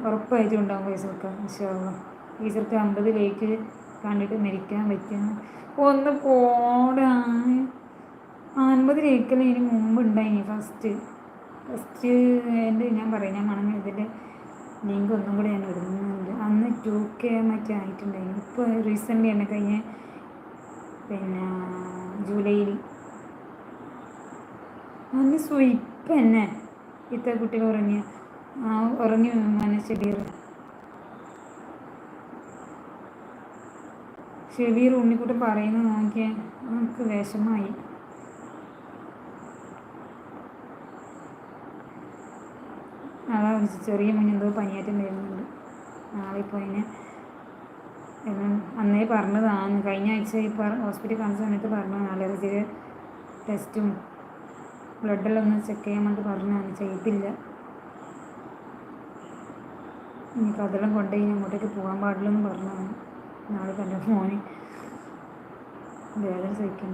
ഉറപ്പായിട്ടും ഉണ്ടാവും ഫൈസൽക്ക ഇൻഷാ അല്ലാഹ്. ഫൈസൽക്ക 50 ലൈക്ക് കണ്ടിട്ട് മരിക്കാൻ പറ്റും. ഒന്ന് പോടാ. 50 ലൈക്കെല്ലാം ഇതിന് മുമ്പ് ഉണ്ടായിനി. ഫസ്റ്റ് എൻ്റെ ഞാൻ പറയാം, ഞാൻ മണങ്ങ ഇതിൻ്റെ ലിങ്ക് ഒന്നും കൂടി ഞാൻ ഇടുന്നുണ്ട്. അന്ന് 2K മറ്റേ ആയിട്ടുണ്ടായിരുന്നു. ഇപ്പോൾ റീസെൻ്റ്ലി തന്നെ കഴിഞ്ഞ പിന്നെ ജൂലൈയിൽ അന്ന് സ്വയിപ്പ് തന്നെ ഇത്ര കുട്ടികൾ ഉറങ്ങി ഷെബീർ ഉണ്ണിക്കുട്ടൻ പറയുന്നത് നോക്കിയാൽ നമുക്ക് വിഷമായി. അതാ ചെറിയ മുന്നെന്തോ പനിയാറ്റം വരുന്നുണ്ട്. നാളെ ഇപ്പോൾ അതിന് അന്നേ പറഞ്ഞതാണ്. കഴിഞ്ഞ ആഴ്ച ഇപ്പോൾ ഹോസ്പിറ്റലിൽ കാണിച്ച സമയത്ത് പറഞ്ഞതാണ് അലർജിയുടെ ടെസ്റ്റും ബ്ലഡെല്ലാം ഒന്ന് ചെക്ക് ചെയ്യാൻ വേണ്ടി പറഞ്ഞതാണ്. ചെയ്തില്ല. ഇനിയിപ്പോൾ അതെല്ലാം കൊണ്ടുപോയി അങ്ങോട്ടേക്ക് പോകാൻ പാടില്ലെന്ന് പറഞ്ഞതാണ്. നാളെ എൻ്റെ മോന് വേദന സഹിക്കേണ്ടത്.